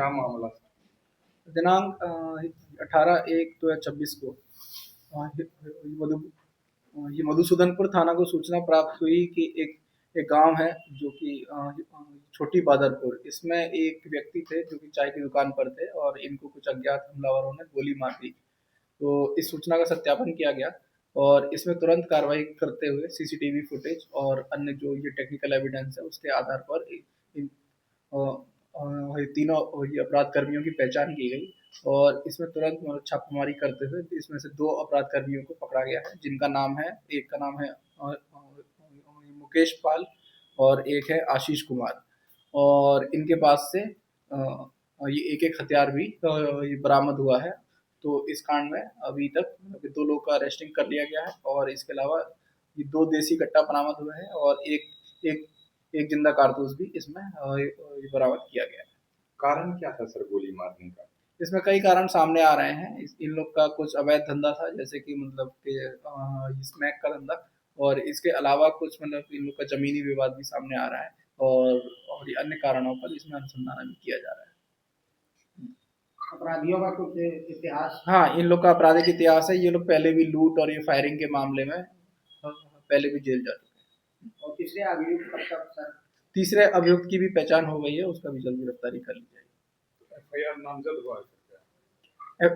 क्या मामला था? दिनांक 18/1/2026 को मधु ये मधुसूदनपुर थाना को सूचना प्राप्त हुई कि एक गांव है जो कि छोटी बादरपुर, इसमें एक व्यक्ति थे जो कि चाय की दुकान पर थे और इनको कुछ अज्ञात हमलावरों ने गोली मार दी। तो इस सूचना का सत्यापन किया गया और इसमें तुरंत कार्रवाई करते हुए सीसीटीवी फुटेज और अन्य जो ये टेक्निकल एविडेंस है उसके आधार पर इन ये तीनों ये अपराध कर्मियों की पहचान की गई और इसमें तुरंत मतलब छापेमारी करते हुए इसमें से 2 अपराध कर्मियों को पकड़ा गया है, जिनका नाम है, एक का नाम है मुकेश पाल और एक है आशीष कुमार। और इनके पास से ये एक-एक हथियार भी ये बरामद हुआ है। तो इस कांड में अभी तक 2 लोगों का अरेस्टिंग कर लिया गया है और इसके अलावा ये 2 देसी कट्टा बरामद हुए हैं और एक एक जिंदा कारतूस भी इसमें ये बरामद किया गया है। कारण क्या था सर गोली मारने का? इसमें कई कारण सामने आ रहे हैं। इन लोग का कुछ अवैध धंधा था, जैसे कि मतलब कि स्मैक का धंधा और इसके अलावा कुछ मतलब इन लोग का जमीनी विवाद भी सामने आ रहा है और ये अन्य कारणों पर इसमें अनुसंधान भी किया जा रहा है। अपराधियों का कुछ इतिहास? हाँ, इन लोग का आपराधिक इतिहास है। ये लोग पहले भी लूट और ये फायरिंग के मामले में पहले भी जेल जा चुके हैं। और तीसरे अभियुक्त कब तक सर? तीसरे अभियुक्त की भी पहचान हो गई है, उसका भी जल्द गिरफ्तारी कर ली जाएगी। एफआईआर नामजद हुआ है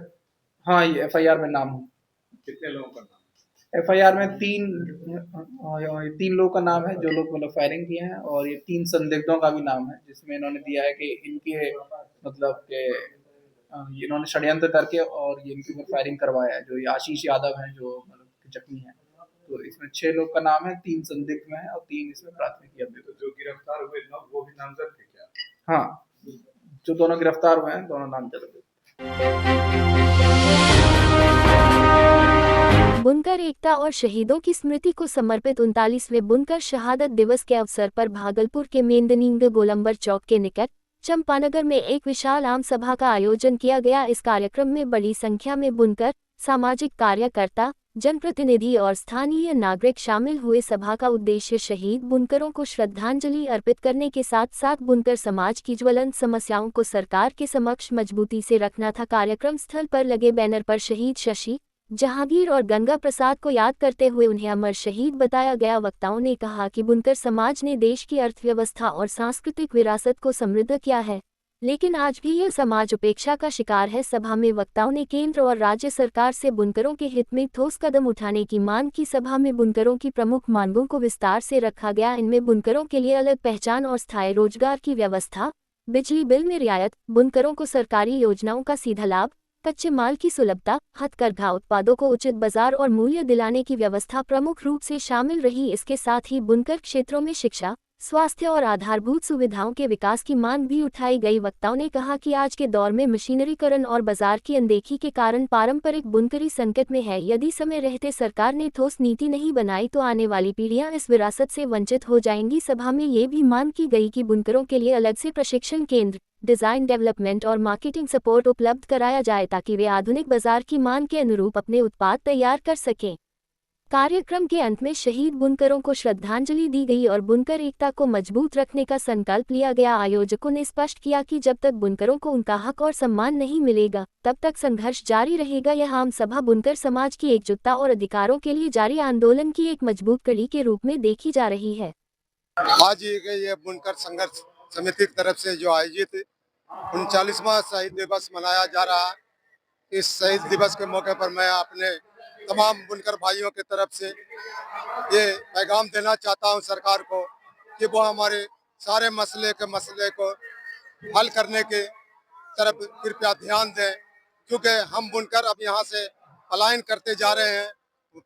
हाँ, ये एफआईआर में नाम है। कितने लोगों का नाम? एफआईआर में 3 लोगों का नाम है जो लोग मतलब फायरिंग किए हैं और ये 3 संदिग्धों का भी नाम है, जिसमें इन्होंने दिया है कि इनके मतलब के इन्होंने षड्यंत्र करके और ये इनके ऊपर फायरिंग करवाया है। जो ये आशीष यादव हैं जो मतलब जख्मी हैं। तो इसमें 6 लोग का नाम है, 3 संदिग्ध में है और 3 इसमें प्राथमिकी अभियुक्त। तो जो गिरफ्तार हुए वो भी नामजद थे क्या? हाँ, जो दोनों गिरफ्तार हुए हैं दोनों नामजद हैं। बुनकर एकता और शहीदों की स्मृति को समर्पित 39वें बुनकर शहादत दिवस के अवसर पर भागलपुर के मेंदनींग गोलंबर चौक के निकट चंपानगर में एक विशाल आम सभा का आयोजन किया गया। इस कार्यक्रम में बड़ी संख्या में बुनकर, सामाजिक कार्यकर्ता, जनप्रतिनिधि और स्थानीय नागरिक शामिल हुए। सभा का उद्देश्य शहीद बुनकरों को श्रद्धांजलि अर्पित करने के साथ साथ बुनकर समाज की ज्वलंत समस्याओं को सरकार के समक्ष मजबूती से रखना था। कार्यक्रम स्थल पर लगे बैनर पर शहीद शशि, जहांगीर और गंगा प्रसाद को याद करते हुए उन्हें अमर शहीद बताया गया। वक्ताओं ने कहा कि बुनकर समाज ने देश की अर्थव्यवस्था और सांस्कृतिक विरासत को समृद्ध किया है, लेकिन आज भी यह समाज उपेक्षा का शिकार है। सभा में वक्ताओं ने केंद्र और राज्य सरकार से बुनकरों के हित में ठोस कदम उठाने की मांग की। सभा में बुनकरों की प्रमुख मांगों को विस्तार से रखा गया। इनमें बुनकरों के लिए अलग पहचान और स्थायी रोजगार की व्यवस्था, बिजली बिल में रियायत, बुनकरों को सरकारी योजनाओं का सीधा लाभ, कच्चे माल की सुलभता, हथकरघा उत्पादों को उचित बाजार और मूल्य दिलाने की व्यवस्था प्रमुख रूप से शामिल रही। इसके साथ ही बुनकर क्षेत्रों में शिक्षा, स्वास्थ्य और आधारभूत सुविधाओं के विकास की मांग भी उठाई गई। वक्ताओं ने कहा कि आज के दौर में मशीनरीकरण और बाजार की अनदेखी के कारण पारंपरिक बुनकरी संकट में है। यदि समय रहते सरकार ने ठोस नीति नहीं बनाई तो आने वाली पीढ़ियां इस विरासत से वंचित हो जाएंगी। सभा में ये भी मांग की गई कि बुनकरों के लिए अलग से प्रशिक्षण केंद्र, डिजाइन डेवलपमेंट और मार्केटिंग सपोर्ट उपलब्ध कराया जाए ताकि वे आधुनिक बाजार की मांग के अनुरूप अपने उत्पाद तैयार कर सकें। कार्यक्रम के अंत में शहीद बुनकरों को श्रद्धांजलि दी गई और बुनकर एकता को मजबूत रखने का संकल्प लिया गया। आयोजकों ने स्पष्ट किया कि जब तक बुनकरों को उनका हक और सम्मान नहीं मिलेगा, तब तक संघर्ष जारी रहेगा। यह आम सभा बुनकर समाज की एकजुटता और अधिकारों के लिए जारी आंदोलन की एक मजबूत कड़ी के रूप में देखी जा रही है। आज ये बुनकर संघर्ष समिति की तरफ से जो आयोजित 39वां शहीद दिवस मनाया जा रहा है, इस शहीद दिवस के मौके पर मैं अपने तमाम बुनकर भाइयों की तरफ से ये पैगाम देना चाहता हूं सरकार को कि वो हमारे सारे मसले को हल करने के तरफ कृपया ध्यान दें, क्योंकि हम बुनकर अब यहाँ से पलायन करते जा रहे हैं।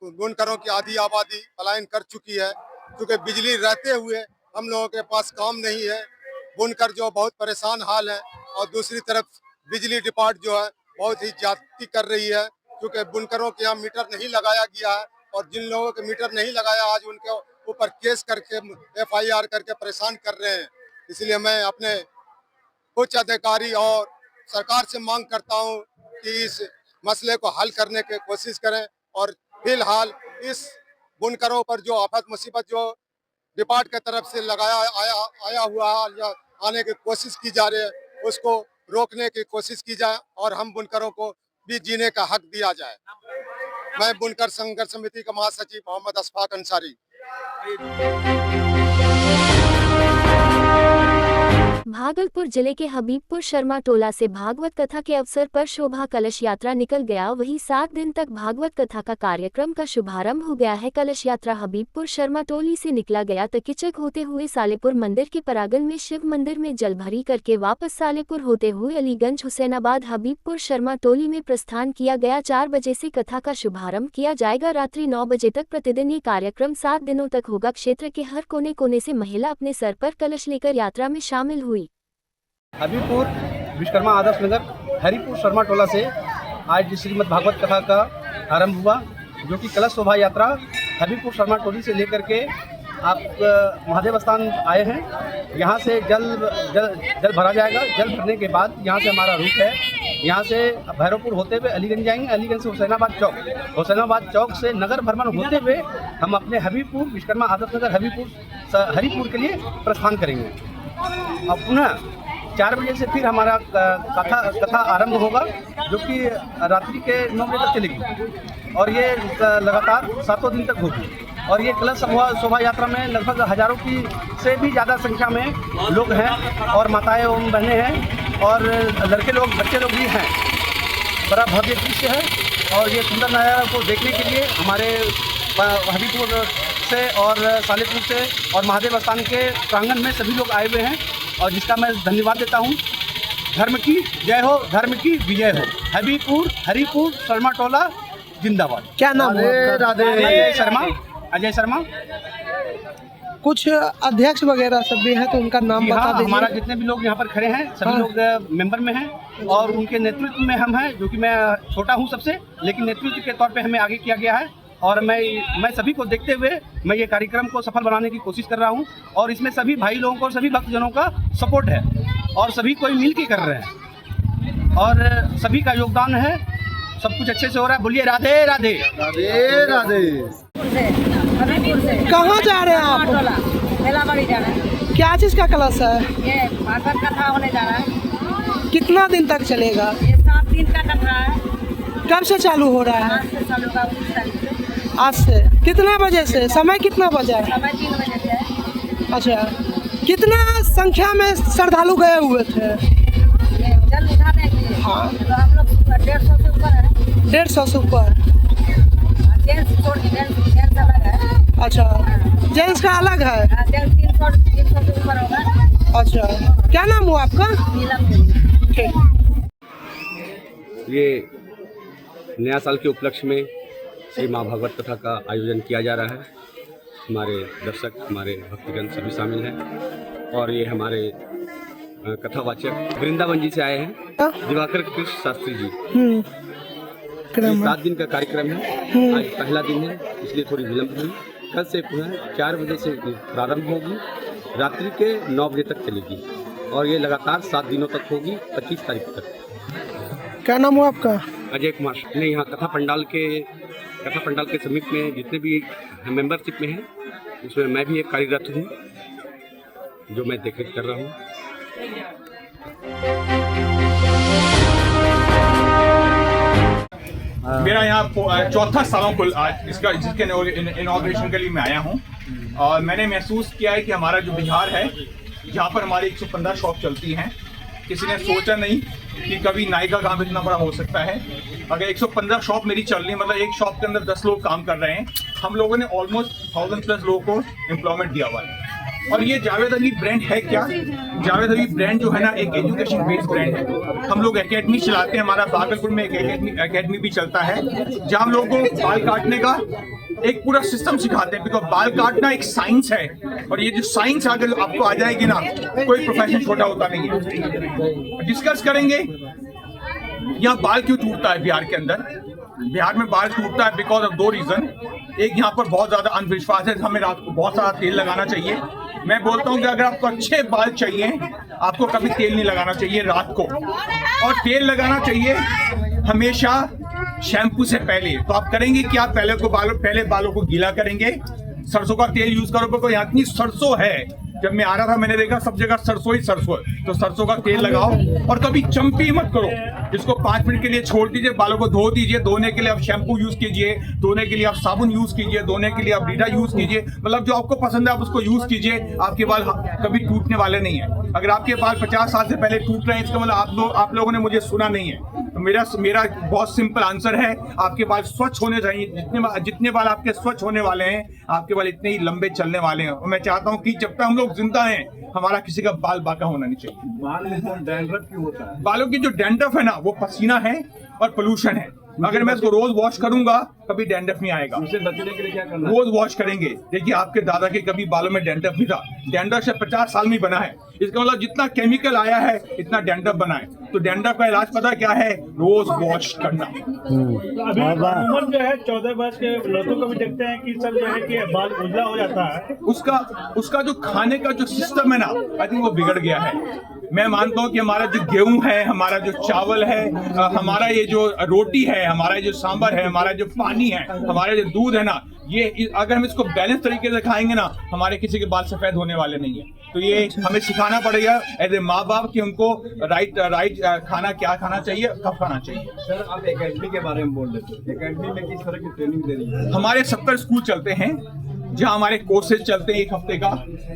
बुनकरों की आधी आबादी पलायन कर चुकी है, क्योंकि बिजली रहते हुए हम लोगों के पास काम नहीं है। बुनकर जो बहुत परेशान हाल है और दूसरी तरफ बिजली डिपार्ट जो है बहुत ही ज्यादती कर रही है, क्योंकि बुनकरों के यहाँ मीटर नहीं लगाया गया है और जिन लोगों के मीटर नहीं लगाया आज उनके ऊपर केस करके एफआईआर करके परेशान कर रहे हैं। इसलिए मैं अपने उच्च अधिकारी और सरकार से मांग करता हूं कि इस मसले को हल करने की कोशिश करें और फिलहाल इस बुनकरों पर जो आफत मुसीबत जो डिपार्ट की तरफ से लगाया आया हुआ है या आने की कोशिश की जा रही है, उसको रोकने की कोशिश की जाए और हम बुनकरों को भी जीने का हक दिया जाए। मैं बुनकर संघर्ष समिति का महासचिव मोहम्मद अशफाक अंसारी। भागलपुर जिले के हबीबपुर शर्मा टोला से भागवत कथा के अवसर पर शोभा कलश यात्रा निकल गया। वहीं 7 दिन तक भागवत कथा का कार्यक्रम का शुभारंभ हो गया है। कलश यात्रा हबीबपुर शर्मा टोली से निकला गया तकिचक होते हुए सालेपुर मंदिर के परागन में शिव मंदिर में जल भरी करके वापस सालेपुर होते हुए अलीगंज हुसैनाबाद हबीबपुर शर्मा टोली में प्रस्थान किया गया। 4 बजे से कथा का शुभारंभ किया जाएगा। रात्रि 9 बजे तक प्रतिदिन ये कार्यक्रम 7 दिनों तक होगा। क्षेत्र के हर कोने कोने से महिला अपने सर पर कलश लेकर यात्रा में शामिल हुई। हबीबपुर विश्वकर्मा आदर्श नगर हरिपुर शर्मा टोला से आज श्रीमद् भागवत कथा का आरंभ हुआ, जो कि कलश शोभा यात्रा हबीबपुर शर्मा टोली से लेकर के आप महादेव स्थान आए हैं। यहाँ से जल भरा जाएगा। जल भरने के बाद यहाँ से हमारा रूट है, यहाँ से भैरवपुर होते हुए अलीगंज जाएंगे। अलीगंज से हुसैनाबाद चौक से नगर भ्रमण होते हुए हम अपने हबीबपुर विश्वकर्मा आदर्श नगर हरिपुर के लिए प्रस्थान करेंगे। अब पुनः 4 बजे से फिर हमारा कथा आरंभ होगा, जो कि रात्रि के 9 बजे तक चलेगी और ये लगातार 7 दिन तक होगी। और ये कलश शोभा यात्रा में लगभग हजारों की से भी ज़्यादा संख्या में लोग हैं और माताएं एवं बहनें हैं और लड़के लोग बच्चे लोग भी हैं। बड़ा भव्य दृश्य है और ये सुंदर नज़ारा को देखने के लिए हमारे हबीबपुर से और सालेपुर से और महादेव स्थान के प्रांगण में सभी लोग आए हुए हैं और जिसका मैं धन्यवाद देता हूँ। धर्म की जय हो, धर्म की विजय हो। हबीबपुर हरिपुर शर्मा टोला जिंदाबाद। क्या नाम है आपका? अजय शर्मा। कुछ अध्यक्ष वगैरह सब भी हैं तो उनका नाम बता दीजिए। हमारा जितने भी लोग यहाँ पर खड़े हैं सभी लोग मेंबर में हैं और उनके नेतृत्व में हम हैं, जो कि मैं छोटा हूँ सबसे, लेकिन नेतृत्व के तौर पे हमें आगे किया गया है। और मैं सभी को देखते हुए मैं ये कार्यक्रम को सफल बनाने की कोशिश कर रहा हूँ और इसमें सभी भाई लोगों को और सभी भक्तजनों का सपोर्ट है और सभी कोई मिल के कर रहे हैं और सभी का योगदान है। सब कुछ अच्छे से हो रहा है। बोलिए राधे राधे राधे राधे। कहाँ जा रहे हैं आप? मेलाबाड़ी जा रहे हैं। क्या चीज़ का कलश है? ये भागवत कथा होने जा रहा है। कितना दिन तक चलेगा? ये 7 दिन का कथा है। कब से चालू हो रहा है? आज से चालू होगा 19 तारीख से। आज से कितना बजे से? समय कितना बजे है? समय 3 बजे से है। अच्छा, कितना संख्या में श्रद्धालु गए हुए थे? ये जल उठाने के लिए हाँ। तो हम लोग 150 से ऊपर है। 150 से ऊपर। जेंट्स छोड़ के जेंट्स अलग है। अच्छा, जेंट्स का अलग है? जेंट्स 300 से ऊपर होगा। अच्छा, क्या नाम हुआ आपका? नीलम देवी। ठीक। ये नया साल के उपलक्ष्य में श्री माँ भागवत कथा का आयोजन किया जा रहा है। हमारे दर्शक, हमारे भक्तगण सभी शामिल हैं और ये हमारे कथावाचक वृंदावन जी से आए हैं, दिवाकर कृष्ण शास्त्री जी। ये 7 दिन का कार्यक्रम है। आज पहला दिन है, इसलिए थोड़ी विलंब हुई। कल से पुनः 4 बजे से प्रारंभ होगी, रात्रि के 9 बजे तक चलेगी और ये लगातार 7 दिनों तक होगी, 25 तारीख तक। क्या नाम हुआ आपका? अजय कुमार। ने यहाँ कथा पंडाल के समीप में जितने भी मेंबरशिप में हैं, उसमें मैं भी एक कार्यरत हूँ, जो मैं देखरेख कर रहा हूँ। मेरा यहाँ चौथा सालों कुल आज जिसके इनॉग्रेशन के लिए मैं आया हूँ और मैंने महसूस किया है कि हमारा जो बिहार है, जहाँ पर हमारी 115 शॉप चलती हैं, किसी ने सोचा नहीं कि कभी नायका काम इतना बड़ा हो सकता है। अगर 115 शॉप मेरी चल रही है, मतलब एक शॉप के अंदर 10 लोग काम कर रहे हैं। हम लोगों ने ऑलमोस्ट 1000+ लोगों को एम्प्लॉयमेंट दिया हुआ है। और ये जावेद अली ब्रांड है क्या? जावेद अली ब्रांड जो है ना, एक एजुकेशन बेस्ड ब्रांड है। हम लोग एकेडमी चलाते हैं। हमारा भागलपुर में एक एकेडमी भी चलता है, जहाँ हम लोगों को बाल काटने का एक पूरा सिस्टम सिखाते हैं। बिकॉज बाल काटना एक साइंस है और ये जो साइंस अगर आपको आ जाएगी ना, कोई प्रोफेशन छोटा होता नहीं है। डिस्कस करेंगे यहाँ बाल क्यों टूटता है बिहार के अंदर। बिहार में बाल टूटता है बिकॉज ऑफ 2 रीजन। एक, यहाँ पर बहुत ज्यादा अंधविश्वास है, हमें रात को बहुत सारा तेल लगाना चाहिए। मैं बोलता हूँ कि अगर आपको अच्छे बाल चाहिए, आपको कभी तेल नहीं लगाना चाहिए रात को, और तेल लगाना चाहिए हमेशा शैम्पू से पहले। तो आप करेंगे क्या? पहले बालों को गीला करेंगे, सरसों का तेल यूज करोगे। तो यहाँ इतनी सरसों है जब मैं आ रहा था मैंने देखा सब जगह सरसों ही सरसों है, तो सरसों का तेल लगाओ और कभी चंपी मत करो। इसको 5 मिनट के लिए छोड़ दीजिए, बालों को धो दीजिए, धोने के लिए आप शैम्पू यूज कीजिए, धोने के लिए आप साबुन यूज कीजिए, धोने के लिए आप रीठा यूज कीजिए, मतलब जो आपको पसंद है आप उसको यूज कीजिए। आपके बाल कभी टूटने वाले नहीं है। अगर आपके बाल 50 साल से पहले टूट रहे हैं इसका मतलब आप लोगों ने मुझे सुना नहीं है। तो मेरा बहुत सिंपल आंसर है, आपके बाल स्वच्छ होने चाहिए। जितने बाल आपके स्वच्छ होने वाले हैं आपके बाल इतने ही लंबे चलने वाले हैं। और मैं चाहता हूँ कि जब तक हम लोग जिंदा हैं हमारा किसी का बाल बांका होना नहीं चाहिए। बाल में कौन डैंड्रफ क्यों होता है? बालों की जो डैंड्रफ है ना वो पसीना है और पोल्यूशन है। अगर मैं इसको रोज वॉश करूंगा कभी डैंड्रफ नहीं आएगा। उसे बचने के लिए क्या करना है? रोज वॉश करेंगे। देखिए आपके दादा के कभी बालों में डैंड्रफ नहीं था, डैंड्रफ से 50 साल में बना है। इसका मतलब जितना केमिकल आया है इतना डैंड्रफ बना है। तो डैंड्रफ का इलाज पता क्या है? रोज वॉश करना। अभी उम्र जो है 14 वर्ष के लड़कों को भी देखते हैं कि सब जो है कि बाल उजला हो जाता है। उसका जो खाने का जो सिस्टम है ना आई थिंक वो बिगड़ गया है। मैं मानता हूँ कि हमारा जो गेहूं है, हमारा जो चावल है, हमारा ये जो रोटी है, हमारा जो सांभर है, हमारा जो पानी है, हमारा जो दूध है ना, ये अगर हम इसको बैलेंस तरीके से खाएंगे ना हमारे किसी के बाल सफेद होने वाले नहीं है। तो ये हमें सिखाना पड़ेगा एज ए माँ बाप कि उनको राइट खाना क्या खाना चाहिए, कब खाना चाहिए। सर आप एकेडमी के बारे में बोल रहे थे, एकेडमी में किस तरह की ट्रेनिंग दे रही है? हमारे 70 स्कूल चलते हैं जहाँ हमारे कोर्सेज चलते हैं 1 हफ्ते का,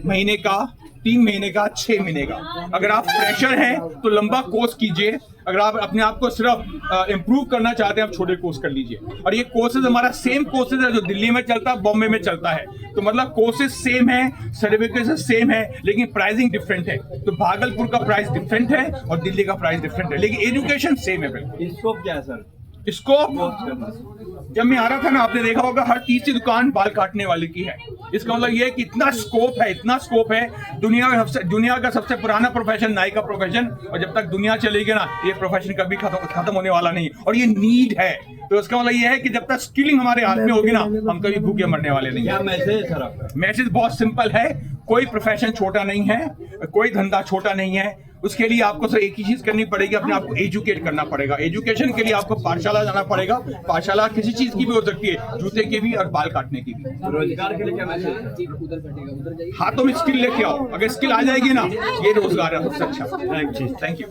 महीने का, 3 महीने का, 6 महीने का। अगर आप फ्रेशर हैं तो लंबा कोर्स कीजिए। अगर आप अपने आप को सिर्फ इम्प्रूव करना चाहते हैं आप छोटे कोर्स कर लीजिए। और ये कोर्सेज हमारा सेम कोर्सेज है जो दिल्ली में चलता है, बॉम्बे में चलता है। तो मतलब कोर्सेज सेम है, सर्टिफिकेट सेम है, लेकिन प्राइसिंग डिफरेंट है। तो भागलपुर का प्राइस डिफरेंट है और दिल्ली का प्राइस डिफरेंट है, लेकिन एजुकेशन सेम है। बिल्कुल। स्कोप क्या है सर? इसको जब मैं आ रहा था ना आपने देखा होगा हर तीसरी दुकान बाल काटने वाले की है। इसका मतलब ये है कि इतना स्कोप है। दुनिया का सबसे पुराना प्रोफेशन नाई का प्रोफेशन, और जब तक दुनिया चलेगी ना ये प्रोफेशन कभी खत्म होने वाला नहीं। और ये नीड है। तो इसका मतलब ये है कि जब तक स्किलिंग हमारे हाथ में होगी ना हम कभी भूखे मरने वाले नहीं। क्या मैसेज है सर आपका? मैसेज बहुत सिंपल है, कोई प्रोफेशन छोटा नहीं है, कोई धंधा छोटा नहीं है। उसके लिए आपको सिर्फ एक ही चीज करनी पड़ेगी, अपने आप को एजुकेट करना पड़ेगा। एजुकेशन के लिए आपको पाठशाला जाना पड़ेगा। पाठशाला किसी चीज की भी हो सकती है, जूते की भी और बाल काटने की भी। रोजगार के लिए क्या मैसेज? हाथों में स्किल लेके आओ, अगर स्किल आ जाएगी ना ये रोजगार है सबसे अच्छा। Thank you.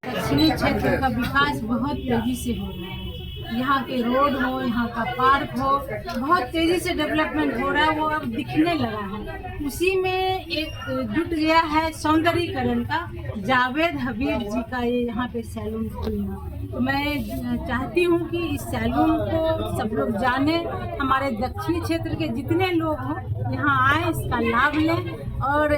दक्षिणी क्षेत्र का विकास बहुत तेजी से हो रहा है। यहाँ के रोड हो, यहाँ का पार्क हो, बहुत तेजी से डेवलपमेंट हो रहा है, वो अब दिखने लगा है। उसी में एक जुट गया है सौंदर्यीकरण का। जावेद हबीब जी का ये यहाँ पे सैलून खुलना, तो मैं चाहती हूँ कि इस सैलून को सब लोग जाने, हमारे दक्षिणी क्षेत्र के जितने लोग हों यहाँ आए, इसका लाभ लें। और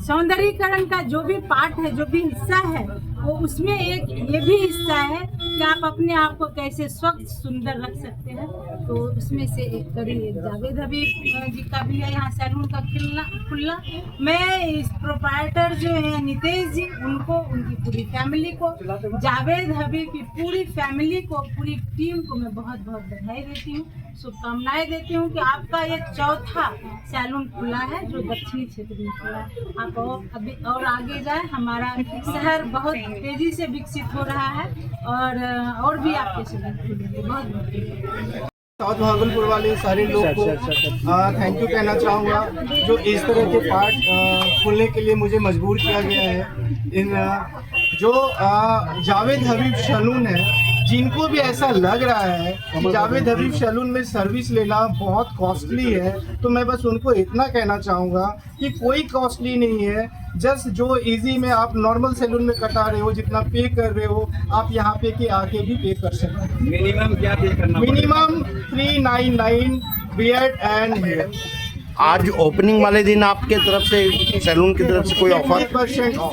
सौंदर्यीकरण का जो भी पार्ट है, जो भी हिस्सा है, वो उसमें एक ये भी हिस्सा है कि आप अपने आप को कैसे स्वच्छ सुंदर रख सकते हैं। तो उसमें से एक कड़ी जावेद हबीब जी का भी है यहाँ सैलून का खुलना। मैं इस प्रोप्राइटर जो है नितेश जी, उनको, उनकी पूरी फैमिली को, जावेद हबीब की पूरी फैमिली को, पूरी टीम को मैं बहुत बहुत बधाई देती हूँ, शुभकामनाएं देती हूँ कि आपका ये 4था सैलून खुला है जो दक्षिणी क्षेत्र में खुला है। आप अभी और आगे जाए, हमारा शहर बहुत तेजी से विकसित हो रहा है और भी आपके सैलून खुलेंगे। बहुत बहुत साउथ भागलपुर वाले सारे लोग को थैंक यू कहना चाहूँगा जो इस तरह के पार्ट खोलने के लिए मुझे मजबूर किया गया है। इन जो जावेद हबीब सैलून है, जिनको भी ऐसा लग रहा है कि जावेद हबीब सैलून में सर्विस लेना बहुत कॉस्टली है, तो मैं बस उनको इतना कहना चाहूँगा कि कोई कॉस्टली नहीं है। जस्ट जो इजी में आप नॉर्मल सैलून में कटा रहे हो, जितना पे कर रहे हो, आप यहाँ पे के आके भी पे कर सकते हैं। मिनिमम क्या पे करना? Minimum 399 beard and hair. आज ओपनिंग वाले दिन आपके तरफ से सैलून की तरफ से कोई ऑफर 50% ऑफ।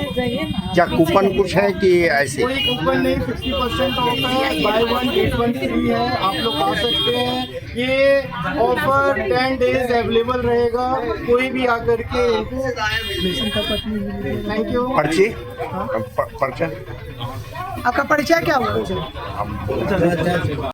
क्या कूपन कुछ है कि ऐसे? कोई कूपन नहीं, 50% ऑफ है, बाय 1 गेट 1 फ्री है। आप लोग आ सकते हैं। ये ऑफर 10 डेज अवेलेबल रहेगा, कोई भी आकर के इनको। Thank you. पर्ची पर्चा आपका परिचय क्या हुआ?